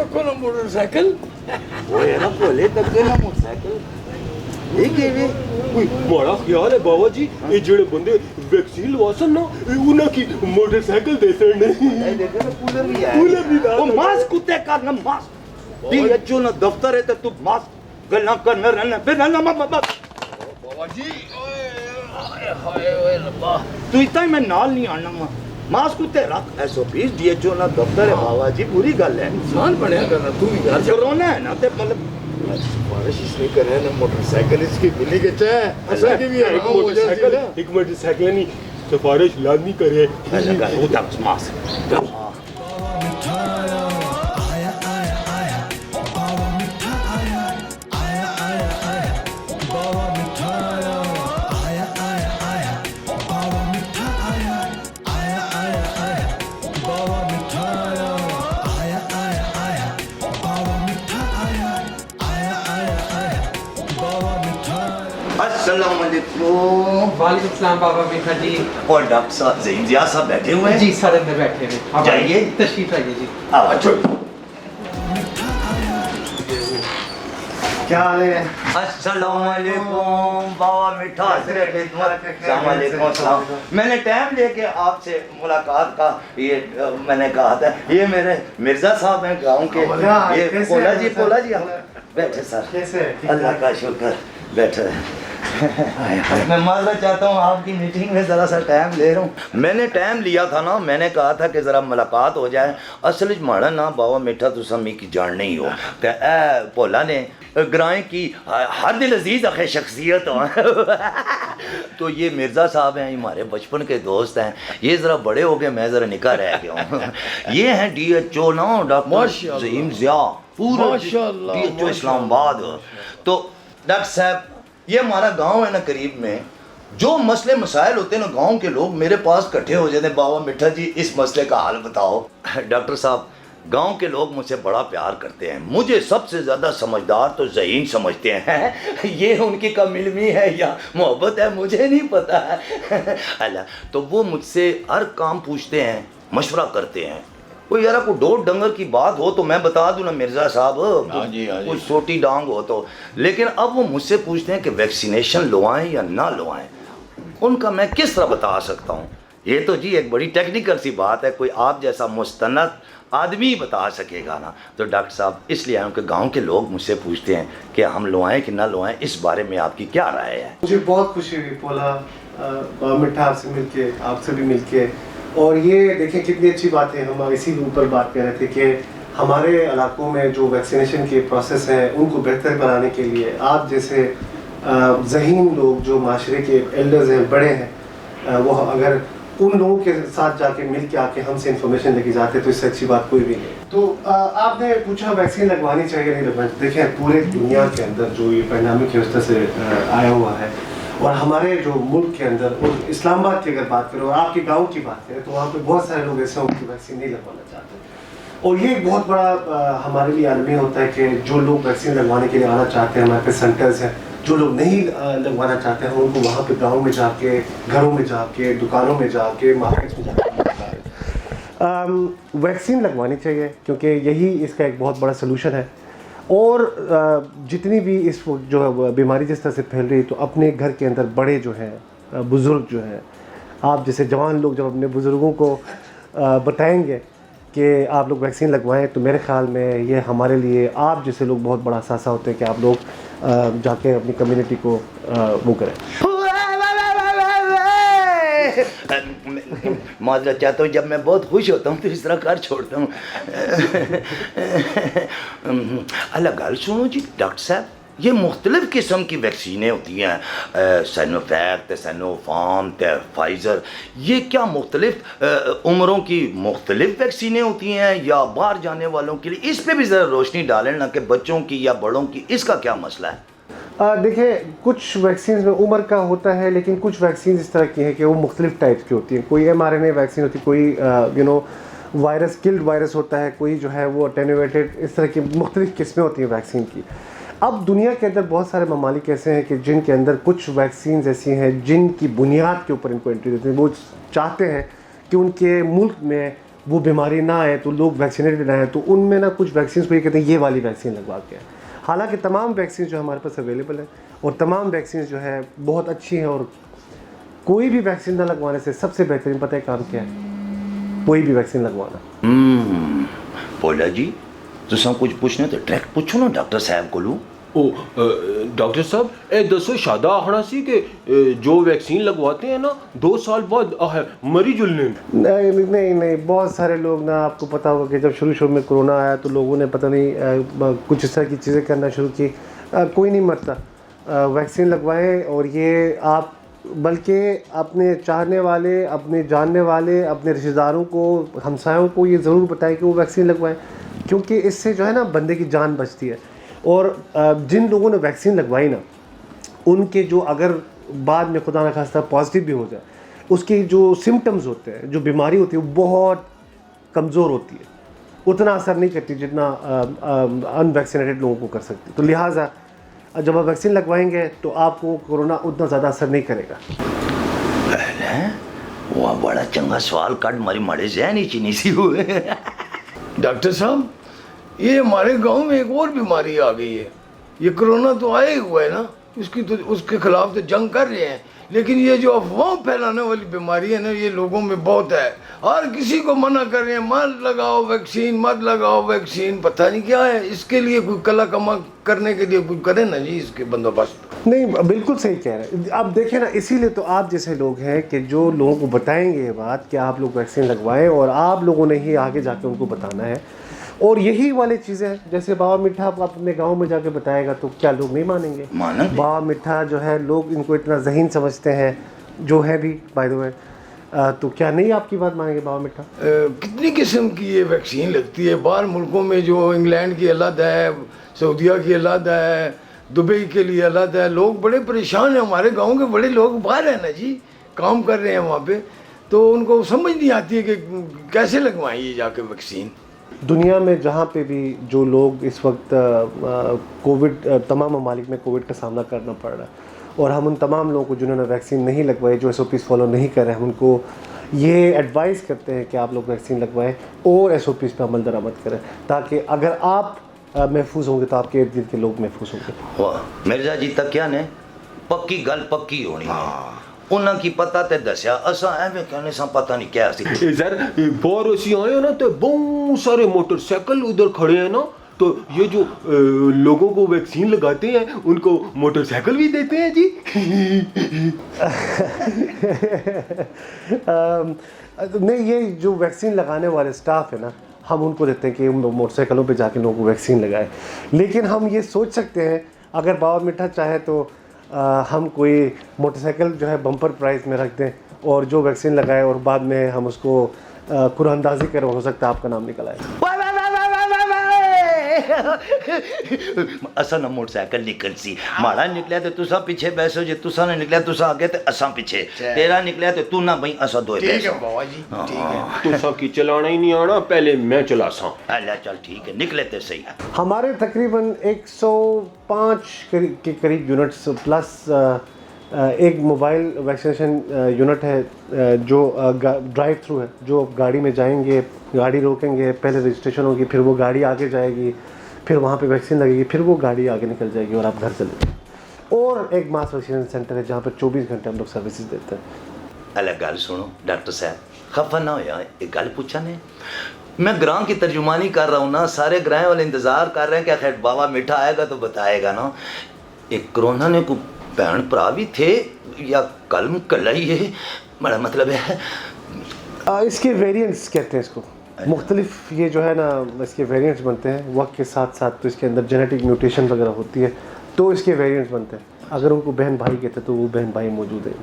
تک نا motor cycle وہ ہے نا بولے تک نا موٹر سائیکل یہ کہ کوئی بڑا خیال ہے بابا جی یہ جڑے بندے ویکسین لواسن نا انہاں کی موٹر سائیکل دے سن نہیں دیکھے نا کولر بھی ہے کولر بھی وہ ماسک کتے کرنا ماسک ڈی ایچ او نا دفتر ہے تو ماسک گلا کرنا رہنا پھر رہنا بابا جی ہائے ربا تو اتنا ہی میں نال نہیں آنا ماسک کتے رکھ S O Ps D H O نا دفتر ہے بابا جی پوری گل ہے انسان بنیا کرنا تو بھی یار کرونا ہے نا تے مطلب بارش اس نے کرے نا موٹر سائیکل اس کی ملی کے چاہے ایسا کی بھی ہے ایک موٹر سائیکل نہیں سفارش لازمی کرے لگا وہ تک ماسک السلام علیکم وعلیکم السلام بابا میٹھا جی اور ڈاکٹر صاحب زہین ضیاء صاحب بیٹھے ہوئے ہیں جی سر اندر بیٹھے ہیں آپ جائیے تشریف لائیے جی کیا حال ہے السلام علیکم بابا میٹھا السلام علیکم السلام میں نے ٹائم لے کے آپ سے ملاقات کا یہ میں نے کہا تھا یہ میرے مرزا صاحب ہیں گاؤں کے یہ پولا جی بیٹھے سر اللہ کا شکر بیٹھے میں معذرت چاہتا ہوں آپ کی میٹنگ میں ذرا سا ٹائم لے رہا ہوں میں نے ٹائم لیا تھا نا میں نے کہا تھا کہ ذرا ملاقات ہو جائے اصل ماڑا نا بابا میٹھا تو سمی کی جان نہیں ہو کہ اے پولا نے گرائیں کی ہر دل عزیز اخے شخصیت ہو تو یہ مرزا صاحب ہیں ہمارے بچپن کے دوست ہیں یہ ذرا بڑے ہو گئے میں ذرا نکاح رہ گیا ہوں یہ ہیں ڈی ایچ او نا ڈاکٹر زہین ضیاء پورا ڈی ایچ او اسلام آباد تو ڈاکٹر صاحب یہ ہمارا گاؤں ہے نا قریب میں جو مسئلے مسائل ہوتے ہیں نا گاؤں کے لوگ میرے پاس کٹھے ہو جاتے ہیں بابا میٹھا جی اس مسئلے کا حل بتاؤ ڈاکٹر صاحب گاؤں کے لوگ مجھ سے بڑا پیار کرتے ہیں مجھے سب سے زیادہ سمجھدار تو زہین سمجھتے ہیں یہ ان کی کم علمی ہے یا محبت ہے مجھے نہیں پتا ہے اللہ تو وہ مجھ سے ہر کام پوچھتے ہیں مشورہ کرتے ہیں کوئی یار کوئی ڈوٹ ڈنگر کی بات ہو تو میں بتا دوں نا مرزا صاحب کوئی چھوٹی ڈانگ ہو تو لیکن اب وہ مجھ سے پوچھتے ہیں کہ ویکسینیشن لوائیں یا نہ لوائیں ان کا میں کس طرح بتا سکتا ہوں یہ تو جی ایک بڑی ٹیکنیکل سی بات ہے کوئی آپ جیسا مستند آدمی بتا سکے گا نا تو ڈاکٹر صاحب اس لیے کہ گاؤں کے لوگ مجھ سے پوچھتے ہیں کہ ہم لوائیں کہ نہ لوائیں اس بارے میں آپ کی کیا رائے ہے مجھے بہت خوشی ہوئی پولا میٹھا آپ سے مل کے آپ سے بھی مل کے اور یہ دیکھیں کتنی اچھی بات ہے ہم اسی کے اوپر بات کر رہے تھے کہ ہمارے علاقوں میں جو ویکسینیشن کے پروسیس ہیں ان کو بہتر بنانے کے لیے آپ جیسے ذہین لوگ جو معاشرے کے ایلڈرز ہیں بڑے ہیں وہ اگر ان لوگوں کے ساتھ جا کے مل کے آ کے ہم سے انفارمیشن لے کے جاتے تو اس سے اچھی بات کوئی بھی نہیں تو آپ نے پوچھا ویکسین لگوانی چاہیے نہیں لگوانی دیکھیں پورے دنیا کے اندر جو یہ پینڈیمک کی وجہ سے آیا ہوا ہے اور ہمارے جو ملک کے اندر اور اسلام آباد کی اگر بات کریں اور آپ کے گاؤں کی بات کریں تو وہاں پہ بہت سارے لوگ ایسے ہیں کی ویکسین نہیں لگوانا چاہتے اور یہ ایک بہت بڑا ہمارے لیے عالمی ہوتا ہے کہ جو لوگ ویکسین لگوانے کے لیے آنا چاہتے ہیں ہمارے پہ سینٹرز ہیں جو لوگ نہیں لگوانا چاہتے ہیں ان کو وہاں پہ گاؤں میں جا کے گھروں میں جا کے دکانوں میں جا کے مارکیٹس میں جا کے ویکسین لگوانی چاہیے کیونکہ یہی اس کا ایک بہت بڑا سلوشن ہے اور جتنی بھی اس وقت جو ہے بیماری جس طرح سے پھیل رہی تو اپنے گھر کے اندر بڑے جو ہیں بزرگ جو ہیں آپ جیسے جوان لوگ جب اپنے بزرگوں کو بتائیں گے کہ آپ لوگ ویکسین لگوائیں تو میرے خیال میں یہ ہمارے لیے آپ جیسے لوگ بہت بڑا اثاثہ ہوتے ہیں کہ آپ لوگ جا کے اپنی کمیونٹی کو وہ کریں معذرت چاہتا ہوں جب میں بہت خوش ہوتا ہوں تو اس طرح کر چھوڑتا ہوں اللہ گل سنو جی ڈاکٹر صاحب یہ مختلف قسم کی ویکسینیں ہوتی ہیں سینوفیک سینو فارم فائزر یہ کیا مختلف عمروں کی مختلف ویکسینیں ہوتی ہیں یا باہر جانے والوں کے لیے اس پہ بھی ذرا روشنی ڈالیں نا کہ بچوں کی یا بڑوں کی اس کا کیا مسئلہ ہے دیکھیں کچھ ویکسینز میں عمر کا ہوتا ہے لیکن کچھ ویکسینز اس طرح کی ہیں کہ وہ مختلف ٹائپس کی ہوتی ہیں کوئی mRNA ویکسین ہوتی ہے کوئی وائرس کلڈ وائرس ہوتا ہے کوئی جو ہے وہ اٹینویٹڈ اس طرح کی مختلف قسمیں ہوتی ہیں ویکسین کی اب دنیا کے اندر بہت سارے ممالک ایسے ہیں کہ جن کے اندر کچھ ویکسینز ایسی ہیں جن کی بنیاد کے اوپر ان کو انٹری دیتے ہیں وہ چاہتے ہیں کہ ان کے ملک میں وہ بیماری نہ آئے تو لوگ ویکسینیٹڈ آئیں، تو ان میں نا کچھ ویکسینس کو یہ کہتے ہیں یہ والی ویکسین لگوا کے ہیں. حالانکہ تمام ویکسین جو ہمارے پاس اویلیبل ہیں اور تمام ویکسین جو ہے بہت اچھی ہیں، اور کوئی بھی ویکسین نہ لگوانے سے سب سے بہترین پتہ ہے کام کیا ہے؟ کوئی بھی ویکسین لگوانا. بولا جی تساں کچھ پوچھنا تو ڈائریکٹ پوچھو نا ڈاکٹر صاحب کو. او ڈاکٹر صاحب اے دسو شادہ آخنا سی کہ جو ویکسین لگواتے ہیں نا 2 سال بعد مری جلنے. نہیں بہت سارے لوگ نا، آپ کو پتہ ہوگا کہ جب شروع میں کرونا آیا تو لوگوں نے پتہ نہیں کچھ اس طرح کی چیزیں کرنا شروع کی. کوئی نہیں مرتا، ویکسین لگوائیں. اور یہ آپ بلکہ اپنے چاہنے والے، اپنے جاننے والے، اپنے رشتہ داروں کو، ہمسایوں کو یہ ضرور بتائیں کہ وہ ویکسین لگوائیں، کیونکہ اس سے جو ہے نا بندے کی جان بچتی ہے. اور جن لوگوں نے ویکسین لگوائی نا، ان کے جو اگر بعد میں خدا نخواستہ پازیٹیو بھی ہو جائے، اس کے جو سمٹمز ہوتے ہیں، جو بیماری ہوتی ہے، وہ بہت کمزور ہوتی ہے، اتنا اثر نہیں کرتی جتنا ان ویکسینیٹڈ لوگوں کو کر سکتی. تو لہٰذا جب آپ ویکسین لگوائیں گے تو آپ کو کورونا اتنا زیادہ اثر نہیں کرے گا. وہ بڑا چنگا سوال کٹ ماری ماڑے ذہن ہی چینی سی ہوئے. ڈاکٹر صاحب یہ ہمارے گاؤں میں ایک اور بیماری آ گئی ہے. یہ کرونا تو آیا ہی ہوا ہے نا، اس کے خلاف تو جنگ کر رہے ہیں، لیکن یہ جو افواہ پھیلانے والی بیماری ہے نا، یہ لوگوں میں بہت ہے. ہر کسی کو منع کر رہے ہیں مت لگاؤ ویکسین، مت لگاؤ ویکسین. پتہ نہیں کیا ہے، اس کے لیے کوئی کلا کما کرنے کے لیے کچھ کرے نا جی، اس کے بندوبست. نہیں بالکل صحیح کہہ رہے ہیں. آپ دیکھیں نا، اسی لیے تو آپ جیسے لوگ ہیں کہ جو لوگوں کو بتائیں گے یہ بات کہ آپ لوگ ویکسین لگوائیں، اور آپ لوگوں نے ہی آگے جا کے ان کو بتانا ہے. اور یہی والی چیزیں جیسے بابا میٹھا آپ اپنے گاؤں میں جا کے بتائے گا تو کیا لوگ نہیں مانیں گے؟ بابا میٹھا جو ہے لوگ ان کو اتنا ذہین سمجھتے ہیں، جو ہے بھی بائی دا وے، تو کیا نہیں آپ کی بات مانیں گے بابا میٹھا؟ کتنی قسم کی یہ ویکسین لگتی ہے باہر ملکوں میں، جو انگلینڈ کی الگ ہے، سعودیہ کی الگ ہے، دبئی کے لیے الگ ہے. لوگ بڑے پریشان ہیں. ہمارے گاؤں کے بڑے لوگ باہر ہیں نا جی، کام کر رہے ہیں وہاں پہ، تو ان کو سمجھ نہیں آتی ہے کہ کیسے لگوائیں یہ جا کے ویکسین. دنیا میں جہاں پہ بھی جو لوگ اس وقت کووڈ، تمام ممالک میں کووڈ کا سامنا کرنا پڑ رہا ہے، اور ہم ان تمام لوگوں کو جنہوں نے ویکسین نہیں لگوائی، جو SOPs فالو نہیں کر رہے ہیں، ہم ان کو یہ ایڈوائز کرتے ہیں کہ آپ لوگ ویکسین لگوائیں اور SOPs پہ عمل درآمد کریں، تاکہ اگر آپ محفوظ ہوں گے تو آپ کے ارد گرد کے لوگ محفوظ ہوں گے. مرزا جی تک کیا نے پکی گل پکی ہونی ہے. انہاں کی پتہ تے دسیا، اساں ایویں کہنے سا پتہ نہیں کیا سی. سر باہر اسی آئے ہیں نا تو بہت سارے موٹر سائیکل ادھر کھڑے ہیں نا، تو یہ جو لوگوں کو ویکسین لگاتے ہیں ان کو موٹر سائیکل بھی دیتے ہیں جی. نہیں، یہ جو ویکسین لگانے والے سٹاف ہے نا، ہم ان کو دیتے ہیں کہ موٹر سائیکلوں پہ جا کے لوگوں کو ویکسین لگائے. لیکن ہم یہ سوچ سکتے ہیں اگر بابا میٹھا چاہے تو ہم کوئی موٹر سائیکل جو ہے بمپر پرائز میں رکھ دیں، اور جو ویکسین لگائے اور بعد میں ہم اس کو قرآن اندازی کریں، ہو سکتا ہے آپ کا نام نکل آئے. اساں نہ موٹر سائیکل نکل سی، ماڑا نکلیا تے تساں پیچھے بیسو، جے تساں نے نکلیا تساں آگے تے اساں پیچھے، تیرا نکلیا تے تو نہ بھئی اساں دوئے بیسو. ٹھیک ہے بابا جی، ٹھیک ہے. تسا کی چلانا ہی نہیں آنا، پہلے میں چلا سا. اللہ چل ٹھیک ہے، نکلے تے صحیح. ہمارے تقریباً 105 کے قریب یونٹس پلس ایک موبائل ویکسینیشن یونٹ ہے جو ڈرائیو تھرو ہے، جو گاڑی میں جائیں گے، گاڑی روکیں گے، پہلے رجسٹریشن ہوگی، پھر وہ گاڑی آگے جائے گی، پھر وہاں پہ ویکسین لگے گی، پھر وہ گاڑی آگے نکل جائے گی اور آپ گھر چلے جائیں. اور ایک ماس ویکسینیشن سینٹر ہے جہاں پر 24 گھنٹے ہم لوگ سروسز دیتے ہیں. اللہ گل سنو ڈاکٹر صاحب، خفا نہ ہویا، ایک گل پوچھا نے، میں گراں کی ترجمانی کر رہا ہوں نا، سارے گراں والے انتظار کر رہے ہیں کہ خیر بابا میٹھا آئے گا تو بتائے گا نا. ایک کرونا نے کو بہن پرا بھی تھے یا کلم کلا ہی ہے، بڑا مطلب ہے. اس کے ویریئنٹس کہتے ہیں اس کو، مختلف یہ جو ہے نا اس کے ویریئنٹس بنتے ہیں وقت کے ساتھ ساتھ. تو اس کے اندر جینیٹک میوٹیشن وغیرہ ہوتی ہے تو اس کے ویریئنٹس بنتے ہیں. اگر ان کو بہن بھائی کہتے ہیں تو وہ بہن بھائی موجود ہیں.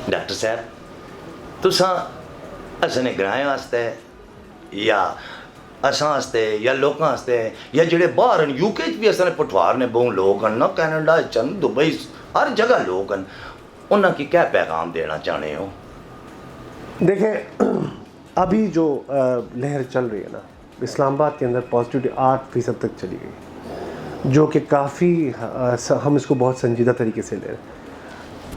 ڈاکٹر صاحب تساں اسنے گراں واسطے یا اساں واسطے یا لوکاں واسطے یا جڑے باہر ہیں UK بھی اسنے پٹوار نے بہت لوگ ہیں نا، کینیڈا چند دبئی ہر جگہ لوگ ہیں، انہاں کی کیا پیغام دینا چاہنے ہو؟ دیکھیں ابھی جو لہر چل رہی ہے نا اسلام آباد کے اندر پازیٹیوٹی 8% تک چلی گئی، جو کہ کافی ہم اس کو بہت سنجیدہ طریقے سے لے رہے ہیں.